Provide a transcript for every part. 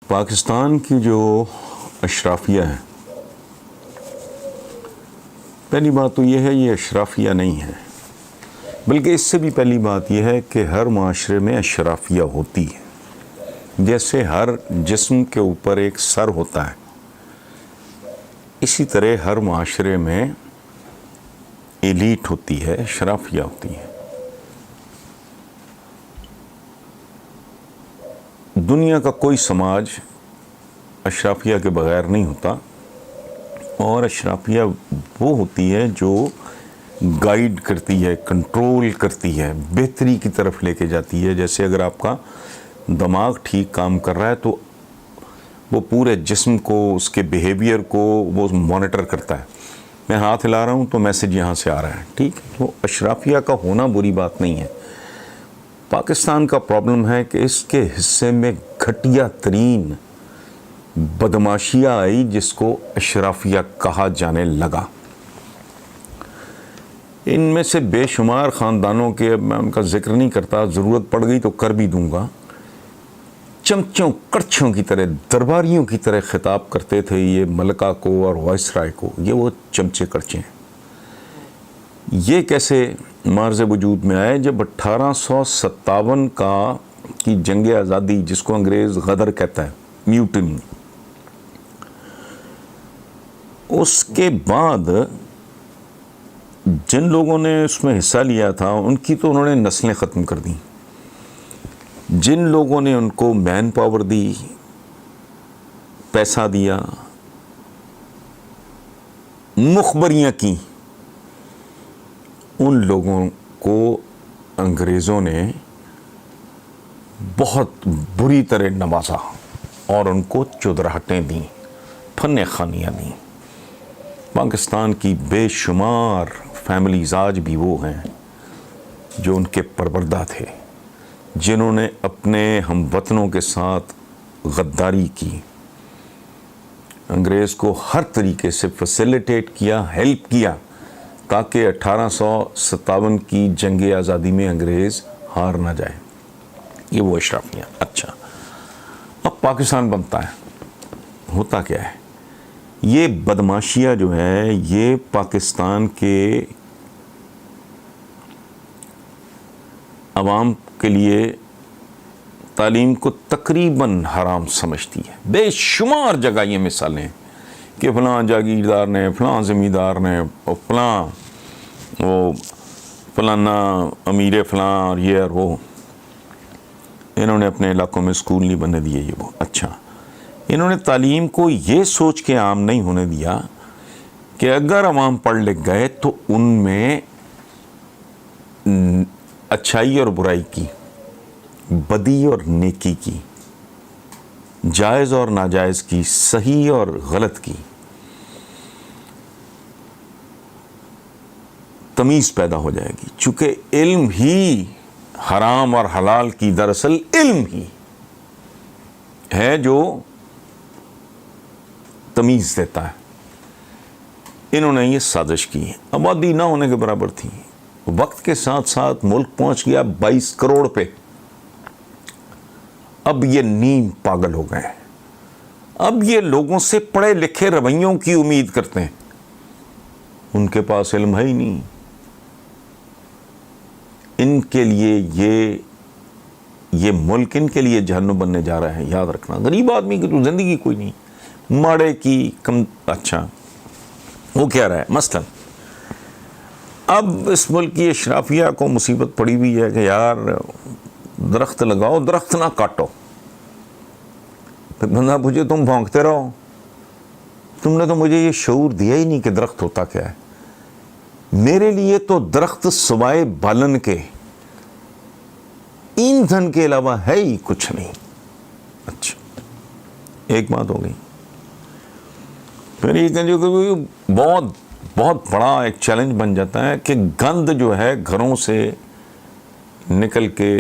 پاکستان کی جو اشرافیہ ہے، پہلی بات تو یہ ہے یہ اشرافیہ نہیں ہے، بلکہ اس سے بھی پہلی بات یہ ہے کہ ہر معاشرے میں اشرافیہ ہوتی ہے۔ جیسے ہر جسم کے اوپر ایک سر ہوتا ہے، اسی طرح ہر معاشرے میں ایلیٹ ہوتی ہے، اشرافیہ ہوتی ہے۔ دنیا کا کوئی سماج اشرافیہ کے بغیر نہیں ہوتا، اور اشرافیہ وہ ہوتی ہے جو گائیڈ کرتی ہے، کنٹرول کرتی ہے، بہتری کی طرف لے کے جاتی ہے۔ جیسے اگر آپ کا دماغ ٹھیک کام کر رہا ہے تو وہ پورے جسم کو، اس کے بیہیویئر کو وہ مانیٹر کرتا ہے۔ میں ہاتھ ہلا رہا ہوں تو میسج یہاں سے آ رہا ہے، ٹھیک ہے؟ تو اشرافیہ کا ہونا بری بات نہیں ہے۔ پاکستان کا پرابلم ہے کہ اس کے حصے میں گھٹیا ترین بدماشیاں آئی جس کو اشرافیہ کہا جانے لگا۔ ان میں سے بے شمار خاندانوں کے، اب میں ان کا ذکر نہیں کرتا، ضرورت پڑ گئی تو کر بھی دوں گا، چمچوں کڑچھوں کی طرح، درباریوں کی طرح خطاب کرتے تھے یہ ملکہ کو اور وائس رائے کو۔ یہ وہ چمچے کڑچے ہیں۔ یہ کیسے معرض وجود میں آئے؟ جب 1857 کی جنگ آزادی، جس کو انگریز غدر کہتا ہے، میوٹنی، اس کے بعد جن لوگوں نے اس میں حصہ لیا تھا ان کی تو انہوں نے نسلیں ختم کر دیں۔ جن لوگوں نے ان کو مین پاور دی، پیسہ دیا، مخبریاں کی، ان لوگوں کو انگریزوں نے بہت بری طرح نوازا اور ان کو چودراہٹیں دیں، فن خانیاں دیں۔ پاکستان کی بے شمار فیملیز آج بھی وہ ہیں جو ان کے پروردہ تھے، جنہوں نے اپنے ہم وطنوں کے ساتھ غداری کی، انگریز کو ہر طریقے سے فیسیلیٹیٹ کیا، ہیلپ کیا، تاکہ 1857 کی جنگ آزادی میں انگریز ہار نہ جائے۔ یہ وہ اشرافیہ۔ اچھا، اب پاکستان بنتا ہے، ہوتا کیا ہے؟ یہ بدماشیہ جو ہے یہ پاکستان کے عوام کے لیے تعلیم کو تقریباً حرام سمجھتی ہے۔ بے شمار جگہ یہ مثالیں ہیں کہ فلاں جاگیردار نے، فلاں زمیندار نے، اور فلانا امیر فلاں اور یہ اور وہ، انہوں نے اپنے علاقوں میں اسکول نہیں بننے دیے، یہ وہ۔ اچھا، انہوں نے تعلیم کو یہ سوچ کے عام نہیں ہونے دیا کہ اگر عوام پڑھ لکھ گئے تو ان میں اچھائی اور برائی کی، بدی اور نیکی کی، جائز اور ناجائز کی، صحیح اور غلط کی تمیز پیدا ہو جائے گی۔ چونکہ علم ہی حرام اور حلال کی، دراصل علم ہی ہے جو تمیز دیتا ہے۔ انہوں نے یہ سازش کی، آبادی نہ ہونے کے برابر تھی، وقت کے ساتھ ساتھ ملک پہنچ گیا 22 کروڑ پہ۔ اب یہ نیم پاگل ہو گئے ہیں، اب یہ لوگوں سے پڑھے لکھے رویوں کی امید کرتے ہیں، ان کے پاس علم ہے ہی نہیں۔ ان کے لیے یہ ملک ان کے لیے جہنم بننے جا رہا ہے، یاد رکھنا۔ غریب آدمی کی تو زندگی کوئی نہیں، ماڑے کی کم۔ اچھا، وہ کہہ رہا ہے مثلا اب اس ملک کی اشرافیہ کو مصیبت پڑی ہوئی ہے کہ یار درخت لگاؤ، درخت نہ کاٹو۔ پھر بندہ پوچھے تم بھونکتے رہو، تم نے تو مجھے یہ شعور دیا ہی نہیں کہ درخت ہوتا کیا ہے۔ میرے لیے تو درخت سوائے بالن کے، ایندھن کے علاوہ ہے ہی کچھ نہیں۔ اچھا، ایک بات ہو گئی۔ پھر یہ بہت بڑا ایک چیلنج بن جاتا ہے کہ گند جو ہے گھروں سے نکل کے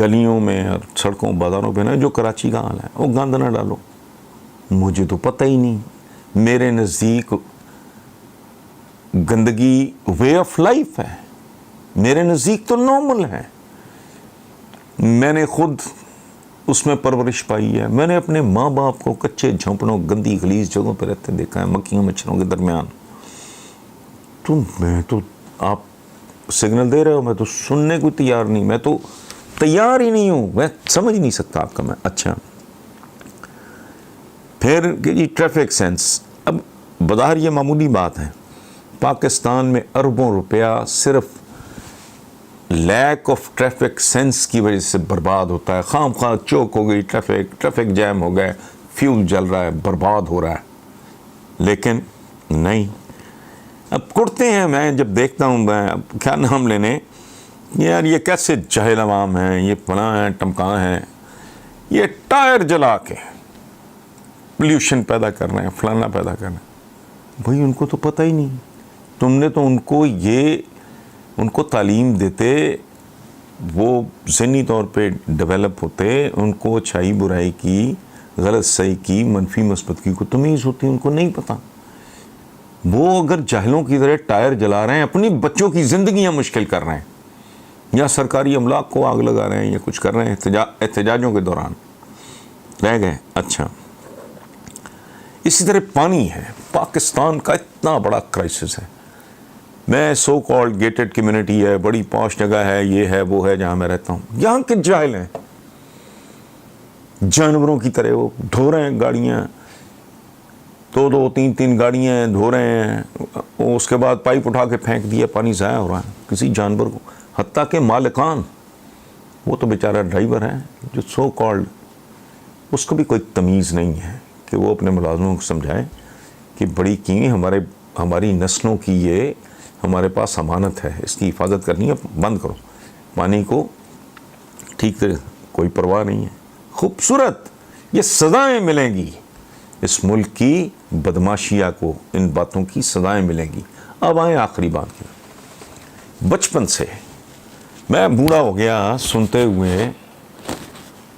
گلیوں میں اور سڑکوں بازاروں پہ نا، جو کراچی کا حال ہے، وہ گند نہ ڈالو۔ مجھے تو پتہ ہی نہیں، میرے نزدیک گندگی وے آف لائف ہے، میرے نزدیک تو نارمل ہے۔ میں نے خود اس میں پرورش پائی ہے. میں نے اپنے ماں باپ کو کچے جھونپڑوں گندی غلیظ جگہوں پہ رہتے دیکھا ہے, مکھیوں مچھروں کے درمیان. تو میں تو, آپ سگنل دے رہے ہو, میں تو سننے کو تیار نہیں, میں تو تیار ہی نہیں ہوں, میں سمجھ نہیں سکتا آپ کا. میں اچھا پھر کہ جی ٹریفک سینس, اب بظاہر یہ معمولی بات ہے, پاکستان میں اربوں روپیہ صرف لیک آف ٹریفک سینس کی وجہ سے برباد ہوتا ہے. خام خواہ چوک ہو گئی, ٹریفک جیم ہو گئے, فیول جل رہا ہے, برباد ہو رہا ہے. لیکن نہیں, اب کرتے ہیں. میں جب دیکھتا ہوں, میں اب کیا نام لینے, یار یہ کیسے جاہل عوام ہیں, یہ فلاں ہیں ٹمکاں ہیں, یہ ٹائر جلا کے پلیوشن پیدا کر رہے ہیں, فلانا پیدا کر رہے ہیں. بھائی ان کو تو پتہ ہی نہیں. تم نے تو ان کو تعلیم دیتے, وہ ذہنی طور پہ ڈیولپ ہوتے, ان کو اچھائی برائی کی, غلط صحیح کی, منفی مثبت کی کو تمیز ہوتی, ان کو نہیں پتہ. وہ اگر جاہلوں کی طرح ٹائر جلا رہے ہیں, اپنی بچوں کی زندگیاں مشکل کر رہے ہیں, یا سرکاری املاک کو آگ لگا رہے ہیں, یا کچھ کر رہے ہیں احتجاجوں کے دوران رہ گئے. اچھا اسی طرح پانی ہے, پاکستان کا اتنا بڑا کرائسس ہے. میں سو کالڈ گیٹڈ کمیونٹی ہے, بڑی پاش جگہ ہے, یہ ہے وہ ہے جہاں میں رہتا ہوں, یہاں کے جاہل ہیں, جانوروں کی طرح وہ ڈھو رہے ہیں گاڑیاں, 2-3 گاڑیاں دھو رہے ہیں, اس کے بعد پائپ اٹھا کے پھینک دیا, پانی ضائع ہو رہا ہے کسی جانور کو. حتیٰ کہ مالکان, وہ تو بیچارہ ڈرائیور ہے جو سو کالڈ, اس کو بھی کوئی تمیز نہیں ہے کہ وہ اپنے ملازموں کو سمجھائے کہ بڑی قیمتی ہماری نسلوں کی یہ ہمارے پاس امانت ہے, اس کی حفاظت کرنی ہے, بند کرو پانی کو ٹھیک طرح, کوئی پرواہ نہیں ہے. خوبصورت یہ سزائیں ملیں گی اس ملک کی بدماشیہ کو, ان باتوں کی سزائیں ملیں گی. اب آئیں آخری بات کی. بچپن سے میں بوڑھا ہو گیا سنتے ہوئے,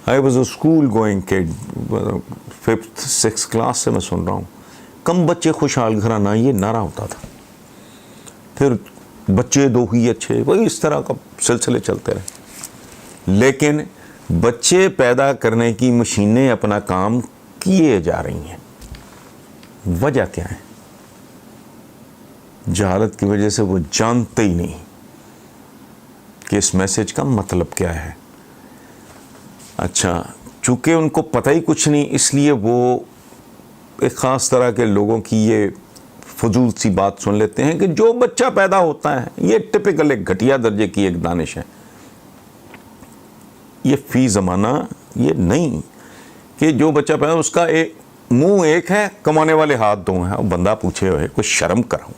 I was a school going could, 5th 6th class سے میں سن رہا ہوں, کم بچے خوشحال گھرانہ, یہ نعرہ ہوتا تھا. پھر بچے دو ہی اچھے, وہی اس طرح کا سلسلے چلتے رہے. لیکن بچے پیدا کرنے کی مشینیں اپنا کام کیے جا رہی ہیں. وجہ کیا ہے؟ جہالت کی وجہ سے وہ جانتے ہی نہیں کہ اس میسج کا مطلب کیا ہے. اچھا چونکہ ان کو پتہ ہی کچھ نہیں, اس لیے وہ ایک خاص طرح کے لوگوں کی یہ فضول سی بات سن لیتے ہیں کہ جو بچہ پیدا ہوتا ہے, یہ ٹپیکل ایک گھٹیا درجے کی ایک دانش ہے. یہ فی زمانہ یہ نہیں کہ جو بچہ پیدا اس کا منہ ایک ہے, کمانے والے ہاتھ دو ہیں. بندہ پوچھے ہوئے کچھ شرم کرو,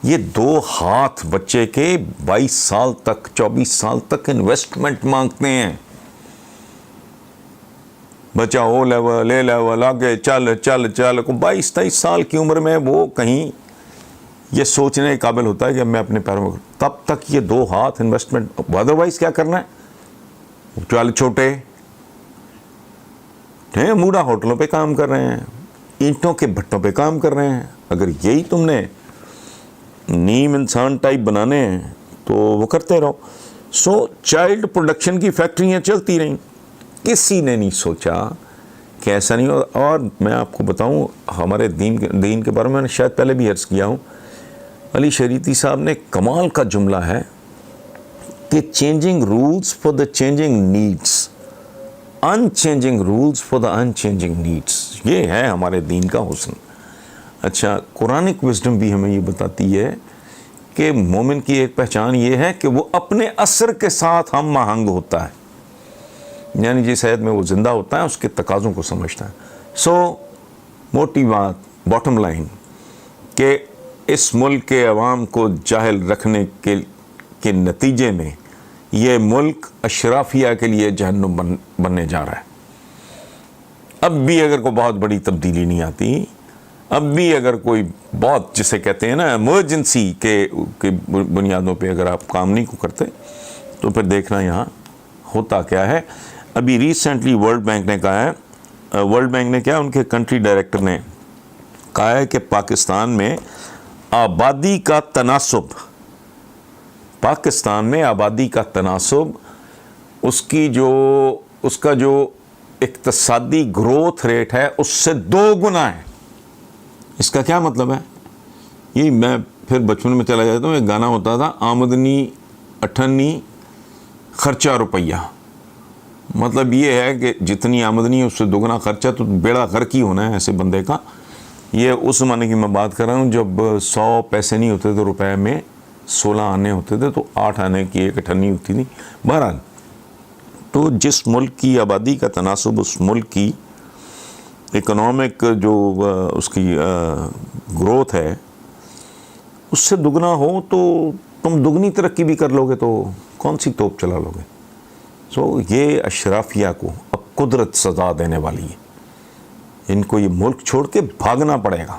یہ 2 ہاتھ بچے کے 22 سال تک 24 سال تک انویسٹمنٹ مانگتے ہیں. بچہ او لیول اے لیول آگے چل 22-23 سال کی عمر میں وہ کہیں یہ سوچنے کے قابل ہوتا ہے کہ میں اپنے پیروں میں, تب تک یہ 2 ہاتھ انویسٹمنٹ. ادروائز کیا کرنا ہے, چل چھوٹے موڈا ہوٹلوں پہ کام کر رہے ہیں, اینٹوں کے بھٹوں پہ کام کر رہے ہیں. اگر یہی تم نے نیم انسان ٹائپ بنانے ہیں تو وہ کرتے رہو. سو چائلڈ پروڈکشن کی فیکٹریاں چلتی رہیں. کسی نے نہیں سوچا کہ ایسا نہیں ہو. اور میں آپ کو بتاؤں, ہمارے دین کے بارے میں نے شاید پہلے بھی عرض کیا ہوں, علی شریعتی صاحب نے کمال کا جملہ ہے کہ changing rules for the changing needs, unchanging rules for the unchanging needs. یہ ہے ہمارے دین کا حسن. اچھا قرآنک وزڈم بھی ہمیں یہ بتاتی ہے کہ مومن کی ایک پہچان یہ ہے کہ وہ اپنے عصر کے ساتھ ہم آہنگ ہوتا ہے, یعنی جس حد میں وہ زندہ ہوتا ہے اس کے تقاضوں کو سمجھتا ہے. سو موٹی بات, باٹم لائن, کہ اس ملک کے عوام کو جاہل رکھنے کے نتیجے میں یہ ملک اشرافیہ کے لیے جہنم بننے جا رہا ہے. اب بھی اگر کوئی بہت بڑی تبدیلی نہیں آتی, اب بھی اگر کوئی بہت جسے کہتے ہیں نا ایمرجنسی کے بنیادوں پہ اگر آپ کام نہیں کو کرتے, تو پھر دیکھنا یہاں ہوتا کیا ہے. ابھی ریسنٹلی ورلڈ بینک نے کہا ہے, ورلڈ بینک نے کیا, ان کے کنٹری ڈائریکٹر نے کہا ہے کہ پاکستان میں آبادی کا تناسب, پاکستان میں آبادی کا تناسب, اس کی جو اس کا جو اقتصادی گروتھ ریٹ ہے اس سے 2 گنا ہے. اس کا کیا مطلب ہے؟ یہ میں پھر بچپن میں چلا جاتا ہوں، ایک گانا ہوتا تھا، آمدنی 98 خرچہ روپیہ. مطلب یہ ہے کہ جتنی آمدنی ہے اس سے 2 گنا خرچہ، تو بیڑا غرق ہی ہونا ہے ایسے بندے کا. یہ اس زمانے کی میں بات کر رہا ہوں جب 100 پیسے نہیں ہوتے تھے روپے میں، 16 آنے ہوتے تھے، تو 8 آنے کی ایک اٹھنی ہوتی تھی. بہرحال تو جس ملک کی آبادی کا تناسب اس ملک کی اکنامک جو اس کی گروتھ ہے اس سے دگنا ہو، تو تم دگنی ترقی بھی کر لو گے تو کون سی توپ چلا لو گے. سو یہ اشرافیہ کو اب قدرت سزا دینے والی ہے. ان کو یہ ملک چھوڑ کے بھاگنا پڑے گا.